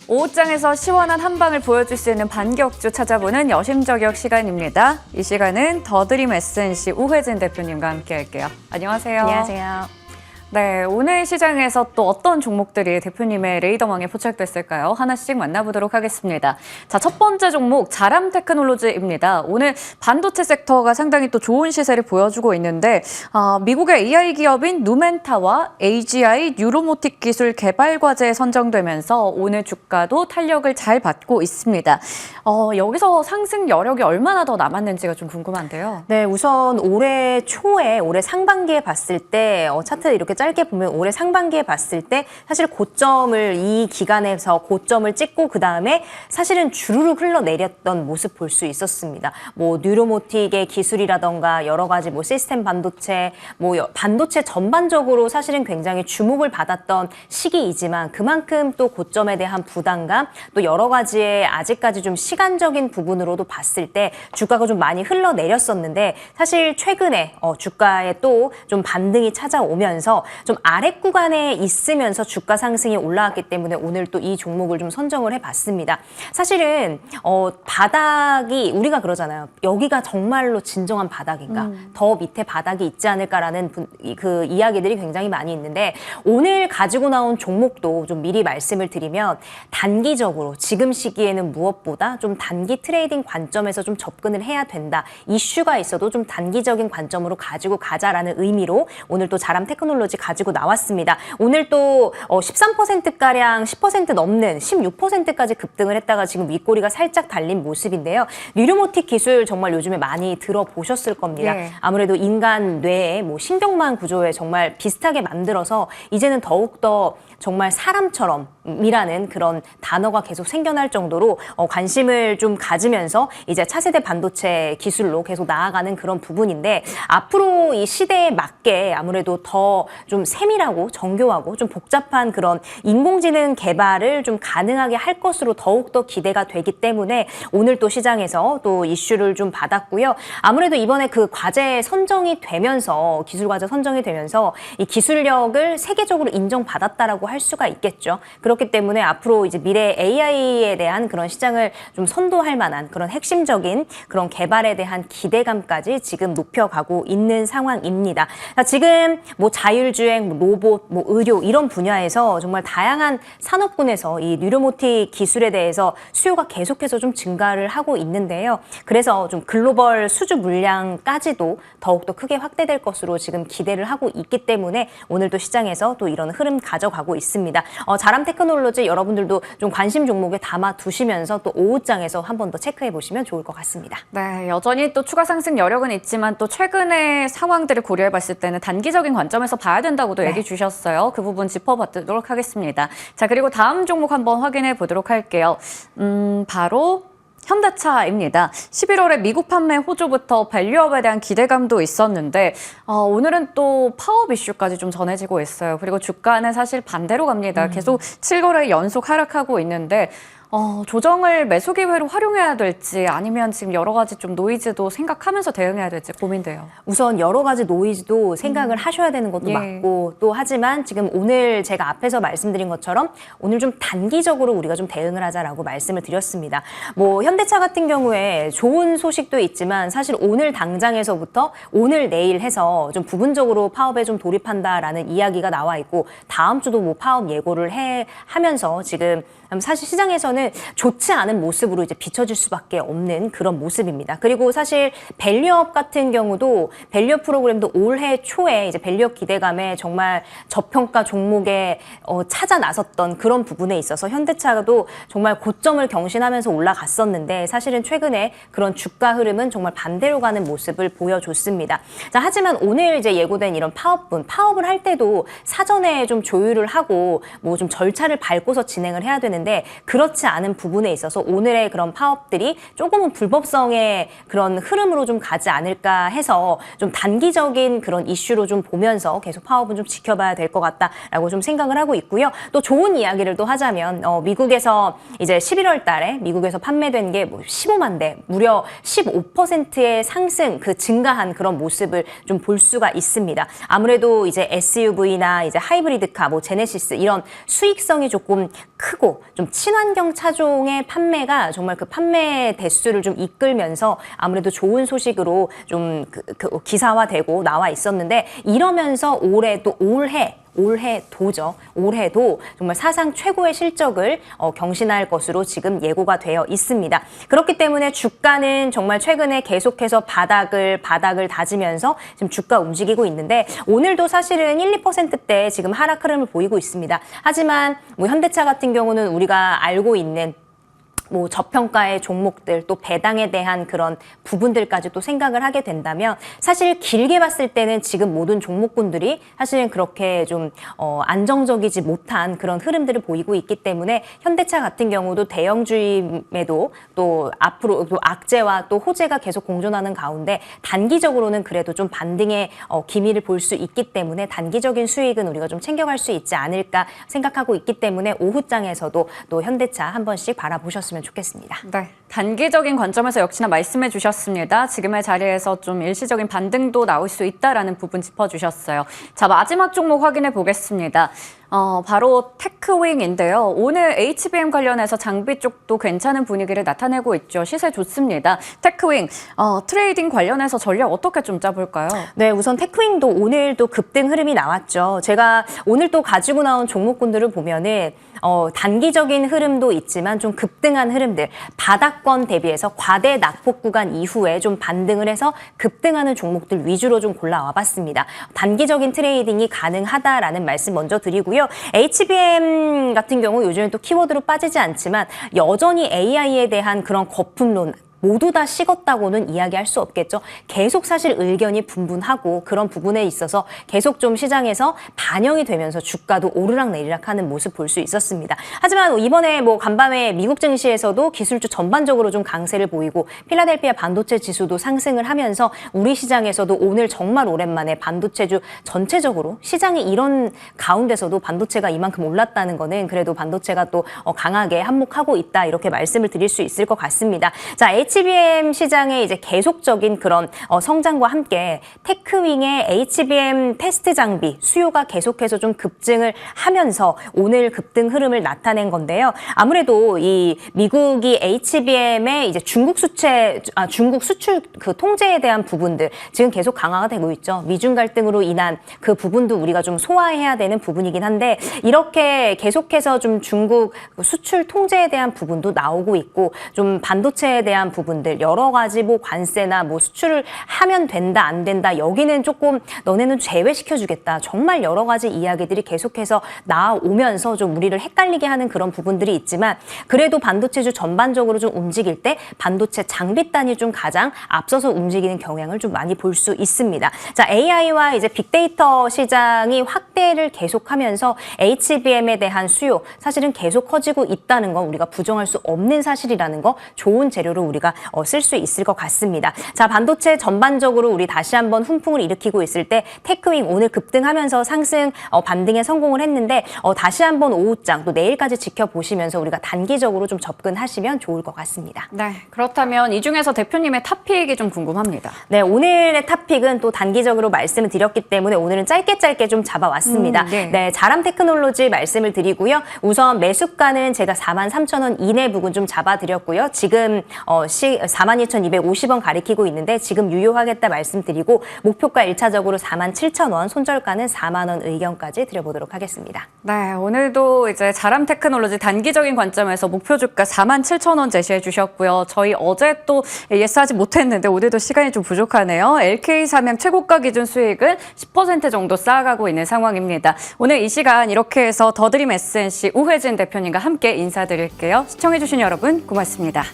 오후장에서 시원한 한방을 보여줄 수 있는 반격주 찾아보는 여심저격 시간입니다. 이 시간은 더드림 S&C 우회진 대표님과 함께 할게요. 안녕하세요. 안녕하세요. 네, 오늘 시장에서 또 어떤 종목들이 대표님의 레이더망에 포착됐을까요? 하나씩 만나보도록 하겠습니다. 자, 첫 번째 종목 자람 테크놀로지입니다. 오늘 반도체 섹터가 상당히 또 좋은 시세를 보여주고 있는데 미국의 AI 기업인 누멘타와 AGI 뉴로모틱 기술 개발 과제에 선정되면서 오늘 주가도 탄력을 잘 받고 있습니다. 여기서 상승 여력이 얼마나 더 남았는지가 좀 궁금한데요. 네, 우선 올해 초에 올해 상반기에 봤을 때 차트 이렇게 짧게 보면 올해 상반기에 봤을 때 사실 고점을 이 기간에서 고점을 찍고 그 다음에 사실은 주르륵 흘러내렸던 모습 볼 수 있었습니다. 뭐 뉴로모틱의 기술이라던가 여러 가지 뭐 시스템 반도체, 뭐 반도체 전반적으로 사실은 굉장히 주목을 받았던 시기이지만 그만큼 또 고점에 대한 부담감 또 여러 가지의 아직까지 좀 시간적인 부분으로도 봤을 때 주가가 좀 많이 흘러내렸었는데 사실 최근에 주가에 또 좀 반등이 찾아오면서 좀 아래 구간에 있으면서 주가 상승이 올라왔기 때문에 오늘 또 이 종목을 좀 선정을 해봤습니다. 사실은 바닥이 우리가 그러잖아요. 여기가 정말로 진정한 바닥인가? 더 밑에 바닥이 있지 않을까라는 그 이야기들이 굉장히 많이 있는데 오늘 가지고 나온 종목도 좀 미리 말씀을 드리면 단기적으로 지금 시기에는 무엇보다 좀 단기 트레이딩 관점에서 좀 접근을 해야 된다. 이슈가 있어도 좀 단기적인 관점으로 가지고 가자라는 의미로 오늘 또 자람 테크놀로지 가지고 나왔습니다. 오늘 또 13%가량 10% 넘는 16%까지 급등을 했다가 지금 윗꼬리가 살짝 달린 모습인데요. 뉴로모틱 기술 정말 요즘에 많이 들어보셨을 겁니다. 네. 아무래도 인간 뇌의 뭐 신경망 구조에 정말 비슷하게 만들어서 이제는 더욱더 정말 사람처럼이라는 그런 단어가 계속 생겨날 정도로 관심을 좀 가지면서 이제 차세대 반도체 기술로 계속 나아가는 그런 부분인데 앞으로 이 시대에 맞게 아무래도 더 좀 세밀하고 정교하고 좀 복잡한 그런 인공지능 개발을 좀 가능하게 할 것으로 더욱더 기대가 되기 때문에 오늘 또 시장에서 또 이슈를 좀 받았고요. 아무래도 이번에 그 과제 선정이 되면서 기술 과제 선정이 되면서 이 기술력을 세계적으로 인정받았다라고 할 수가 있겠죠. 그렇기 때문에 앞으로 이제 미래 AI에 대한 그런 시장을 좀 선도할 만한 그런 핵심적인 그런 개발에 대한 기대감까지 지금 높여가고 있는 상황입니다. 지금 뭐 자율주행, 뭐 로봇, 뭐 의료 이런 분야에서 정말 다양한 산업군에서 이 뉴로모틱 기술에 대해서 수요가 계속해서 좀 증가를 하고 있는데요. 그래서 좀 글로벌 수주 물량까지도 더욱더 크게 확대될 것으로 지금 기대를 하고 있기 때문에 오늘도 시장에서 또 이런 흐름 가져가고 있습니다. 자람 테크놀로지 여러분들도 좀 관심 종목에 담아 두시면서 또 오후장에서 한 번 더 체크해 보시면 좋을 것 같습니다. 네, 여전히 또 추가 상승 여력은 있지만 또 최근의 상황들을 고려해 봤을 때는 단기적인 관점에서 봐야 된다고도 얘기 주셨어요. 그 부분 짚어보도록 하겠습니다. 자, 그리고 다음 종목 한번 확인해 보도록 할게요. 바로 현대차입니다. 11월에 미국 판매 호조부터 밸류업에 대한 기대감도 있었는데 오늘은 또 파업 이슈까지 좀 전해지고 있어요. 그리고 주가는 사실 반대로 갑니다. 계속 7거래 연속 하락하고 있는데 조정을 매수 기회로 활용해야 될지 아니면 지금 여러 가지 좀 노이즈도 생각하면서 대응해야 될지 고민돼요. 우선 여러 가지 노이즈도 생각을 하셔야 되는 것도 예. 맞고 또 하지만 지금 오늘 제가 앞에서 말씀드린 것처럼 오늘 좀 단기적으로 우리가 좀 대응을 하자라고 말씀을 드렸습니다. 뭐 현대차 같은 경우에 좋은 소식도 있지만 사실 오늘 당장에서부터 오늘 내일 해서 좀 부분적으로 파업에 좀 돌입한다라는 이야기가 나와 있고 다음 주도 뭐 파업 예고를 하면서 지금 사실 시장에서는 좋지 않은 모습으로 이제 비춰질 수밖에 없는 그런 모습입니다. 그리고 사실 밸류업 같은 경우도 밸류업 프로그램도 올해 초에 이제 밸류업 기대감에 정말 저평가 종목에 찾아 나섰던 그런 부분에 있어서 현대차도 정말 고점을 경신하면서 올라갔었는데 사실은 최근에 그런 주가 흐름은 정말 반대로 가는 모습을 보여줬습니다. 자, 하지만 오늘 이제 예고된 이런 파업을 할 때도 사전에 좀 조율을 하고 뭐 좀 절차를 밟고서 진행을 해야 되는데 그렇지 그렇지 않은 부분에 있어서 오늘의 그런 파업들이 조금은 불법성의 그런 흐름으로 좀 가지 않을까 해서 좀 단기적인 그런 이슈로 좀 보면서 계속 파업은 좀 지켜봐야 될 것 같다라고 좀 생각을 하고 있고요. 또 좋은 이야기를 또 하자면 미국에서 이제 11월 달에 미국에서 판매된 게 뭐 15만 대, 무려 15%의 상승, 그 증가한 그런 모습을 좀 볼 수가 있습니다. 아무래도 이제 SUV나 이제 하이브리드카, 뭐 제네시스 이런 수익성이 조금 크고 좀 친환경 차종의 판매가 정말 그 판매 대수를 좀 이끌면서 아무래도 좋은 소식으로 좀 기사화되고 나와 있었는데, 이러면서 올해도 정말 사상 최고의 실적을 경신할 것으로 지금 예고가 되어 있습니다. 그렇기 때문에 주가는 정말 최근에 계속해서 바닥을 다지면서 지금 주가 움직이고 있는데, 오늘도 사실은 1~2%대 지금 하락 흐름을 보이고 있습니다. 하지만 뭐 현대차 같은 경우는 우리가 알고 있는 뭐 저평가의 종목들, 또 배당에 대한 그런 부분들까지 또 생각을 하게 된다면, 사실 길게 봤을 때는 지금 모든 종목군들이 사실은 그렇게 좀 안정적이지 못한 그런 흐름들을 보이고 있기 때문에, 현대차 같은 경우도 대형주임에도 또 앞으로 또 악재와 또 호재가 계속 공존하는 가운데 단기적으로는 그래도 좀 반등의 기미를 볼 수 있기 때문에 단기적인 수익은 우리가 좀 챙겨갈 수 있지 않을까 생각하고 있기 때문에, 오후장에서도 또 현대차 한 번씩 바라보셨으면 좋겠습니다. 네, 단기적인 관점에서 역시나 말씀해 주셨습니다. 지금의 자리에서 좀 일시적인 반등도 나올 수 있다라는 부분 짚어주셨어요. 자, 마지막 종목 확인해 보겠습니다. 바로 테크윙인데요. 오늘 HBM 관련해서 장비 쪽도 괜찮은 분위기를 나타내고 있죠. 시세 좋습니다. 테크윙, 트레이딩 관련해서 전략 어떻게 좀 짜볼까요? 네, 우선 테크윙도 오늘도 급등 흐름이 나왔죠. 제가 오늘 또 가지고 나온 종목군들을 보면은 단기적인 흐름도 있지만 좀 급등한 흐름들, 바닥권 대비해서 과대 낙폭 구간 이후에 좀 반등을 해서 급등하는 종목들 위주로 좀 골라와 봤습니다. 단기적인 트레이딩이 가능하다라는 말씀 먼저 드리고요. HBM 같은 경우 요즘에 또 키워드로 빠지지 않지만 여전히 AI에 대한 그런 거품론 모두 다 식었다고는 이야기할 수 없겠죠. 계속 사실 의견이 분분하고 그런 부분에 있어서 계속 좀 시장에서 반영이 되면서 주가도 오르락내리락 하는 모습 볼 수 있었습니다. 하지만 이번에 뭐 간밤에 미국 증시에서도 기술주 전반적으로 좀 강세를 보이고 필라델피아 반도체 지수도 상승을 하면서 우리 시장에서도 오늘 정말 오랜만에 반도체주 전체적으로 시장이 이런 가운데서도 반도체가 이만큼 올랐다는 거는 그래도 반도체가 또 강하게 한몫하고 있다, 이렇게 말씀을 드릴 수 있을 것 같습니다. 자, HBM 시장의 이제 계속적인 그런 성장과 함께 테크윙의 HBM 테스트 장비 수요가 계속해서 좀 급증을 하면서 오늘 급등 흐름을 나타낸 건데요. 아무래도 이 미국이 HBM의 이제 중국 수출 그 통제에 대한 부분들 지금 계속 강화가 되고 있죠. 미중 갈등으로 인한 그 부분도 우리가 좀 소화해야 되는 부분이긴 한데, 이렇게 계속해서 좀 중국 수출 통제에 대한 부분도 나오고 있고, 좀 반도체에 대한 부분들 여러 가지 뭐 관세나 뭐 수출을 하면 된다 안 된다, 여기는 조금 너네는 제외시켜주겠다, 정말 여러 가지 이야기들이 계속해서 나오면서 좀 우리를 헷갈리게 하는 그런 부분들이 있지만, 그래도 반도체주 전반적으로 좀 움직일 때 반도체 장비단이 좀 가장 앞서서 움직이는 경향을 좀 많이 볼 수 있습니다. 자, AI와 이제 빅데이터 시장이 확대를 계속하면서 HBM에 대한 수요 사실은 계속 커지고 있다는 거 우리가 부정할 수 없는 사실이라는 거, 좋은 재료로 우리가 쓸 수 있을 것 같습니다. 자, 반도체 전반적으로 우리 다시 한번 훈풍을 일으키고 있을 때 테크윙 오늘 급등하면서 상승 반등에 성공을 했는데, 다시 한번 오후장 또 내일까지 지켜보시면서 우리가 단기적으로 좀 접근하시면 좋을 것 같습니다. 네, 그렇다면 이 중에서 대표님의 탑픽이 좀 궁금합니다. 네, 오늘의 탑픽은 또 단기적으로 말씀을 드렸기 때문에 오늘은 짧게 좀 잡아왔습니다. 네, 자람 테크놀로지 말씀을 드리고요. 우선 매수가는 제가 43,000원 이내 부근 좀 잡아드렸고요. 지금 42,250원 가리키고 있는데 지금 유효하겠다 말씀드리고, 목표가 1차적으로 47,000원, 손절가는 4만 원 의견까지 드려보도록 하겠습니다. 네, 오늘도 이제 자람 테크놀로지 단기적인 관점에서 목표 주가 47,000원 제시해 주셨고요. 저희 어제 또 예스하지 못했는데 오늘도 시간이 좀 부족하네요. LK 삼양 최고가 기준 수익은 10% 정도 쌓아가고 있는 상황입니다. 오늘 이 시간 이렇게 해서 더드림 SNC 우회진 대표님과 함께 인사드릴게요. 시청해 주신 여러분 고맙습니다.